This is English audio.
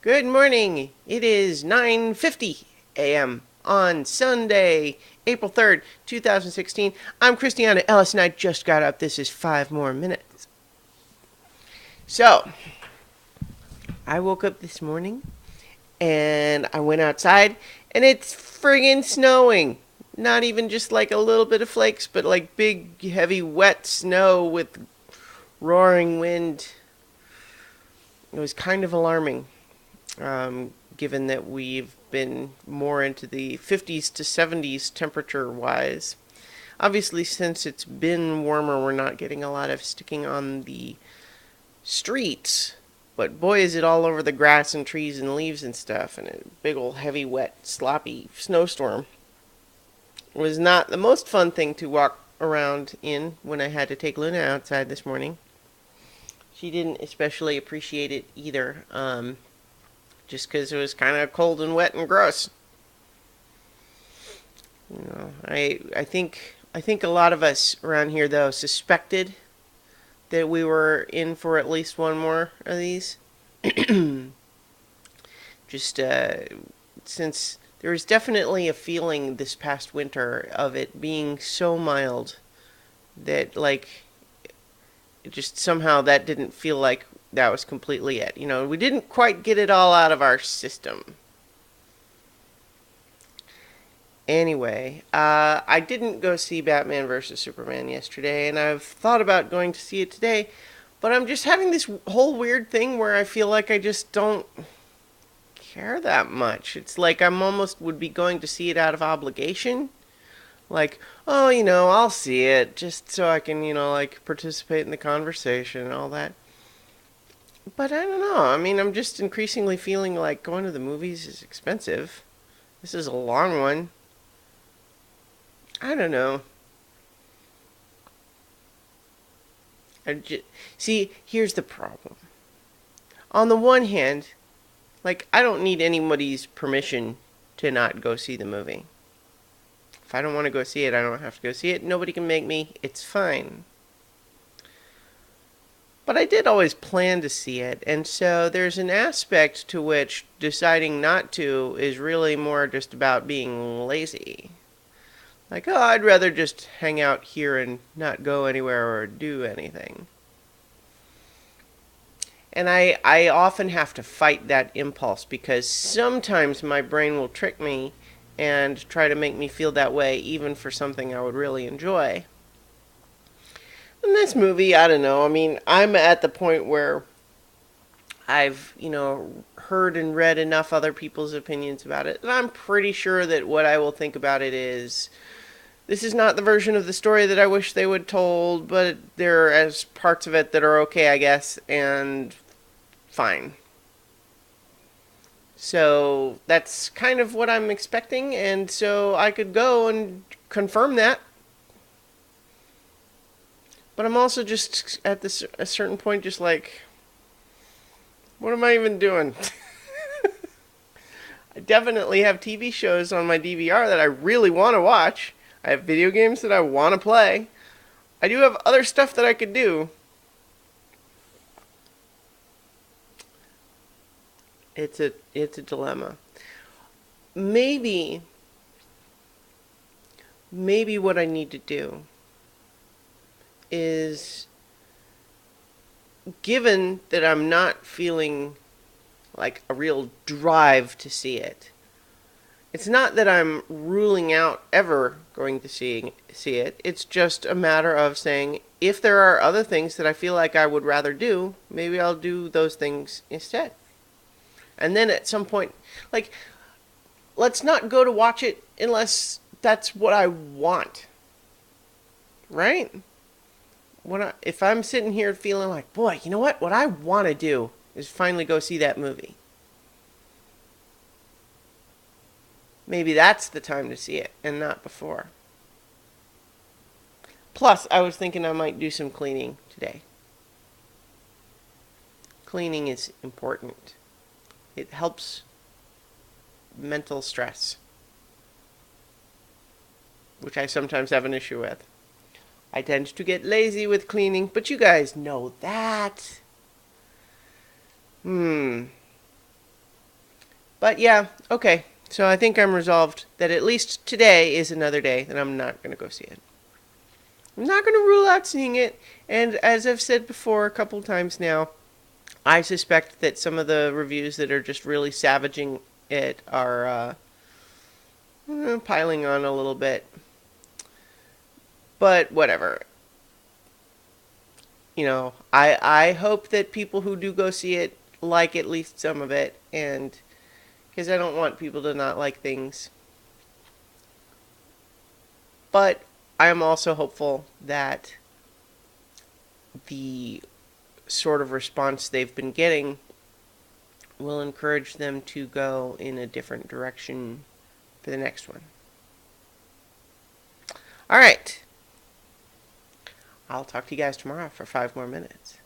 Good morning. It is 9:50 a.m. on Sunday, April 3rd, 2016. I'm Christiana Ellis and I just got up. This is 5 more minutes. So, I woke up this morning and I went outside and it's friggin' snowing. Not even just like a little bit of flakes, but like big, heavy, wet snow with roaring wind. It was kind of alarming. Given that we've been more into the 50s to 70s temperature wise. Obviously, since it's been warmer, we're not getting a lot of sticking on the streets. But boy, is it all over the grass and trees and leaves and stuff. And a big old heavy, wet, sloppy snowstorm. It was not the most fun thing to walk around in when I had to take Luna outside this morning. She didn't especially appreciate it either. Just because it was kind of cold and wet and gross. I think a lot of us around here though suspected that we were in for at least one more of these. Just since there was definitely a feeling this past winter of it being so mild that it just somehow that didn't feel like that was completely it. We didn't quite get it all out of our system. Anyway, I didn't go see Batman vs. Superman yesterday, and I've thought about going to see it today, but I'm just having this whole weird thing where I feel like I just don't care that much. It's like I'm almost would be going to see it out of obligation. Like, oh, I'll see it just so I can, participate in the conversation and all that. But I don't know. I mean, I'm just increasingly feeling like going to the movies is expensive. This is a long one. I don't know. See, here's the problem. On the one hand, I don't need anybody's permission to not go see the movie. If I don't want to go see it, I don't have to go see it. Nobody can make me. It's fine. But I did always plan to see it, and so there's an aspect to which deciding not to is really more just about being lazy. Like, oh, I'd rather just hang out here and not go anywhere or do anything. And I often have to fight that impulse because sometimes my brain will trick me and try to make me feel that way even for something I would really enjoy. In this movie, I don't know. I mean, I'm at the point where I've, heard and read enough other people's opinions about it, and I'm pretty sure that what I will think about it is this is not the version of the story that I wish they would told, but there are parts of it that are okay, I guess, and fine. So that's kind of what I'm expecting, and so I could go and confirm that. But I'm also just at a certain point, just like, what am I even doing? I definitely have TV shows on my DVR that I really want to watch. I have video games that I want to play. I do have other stuff that I could do. It's a dilemma. Maybe what I need to do is, given that I'm not feeling like a real drive to see it, it's not that I'm ruling out ever going to see it. It's just a matter of saying, if there are other things that I feel like I would rather do, maybe I'll do those things instead. And then at some point, let's not go to watch it unless that's what I want. Right? If I'm sitting here feeling like, boy, you know what? What I want to do is finally go see that movie. Maybe that's the time to see it and not before. Plus, I was thinking I might do some cleaning today. Cleaning is important. It helps mental stress, which I sometimes have an issue with. I tend to get lazy with cleaning, but you guys know that. But yeah, okay. So I think I'm resolved that at least today is another day that I'm not going to go see it. I'm not going to rule out seeing it. And as I've said before a couple times now, I suspect that some of the reviews that are just really savaging it are piling on a little bit. But whatever. I hope that people who do go see it like at least some of it, and because I don't want people to not like things. But I am also hopeful that the sort of response they've been getting will encourage them to go in a different direction for the next one. All right. I'll talk to you guys tomorrow for 5 more minutes.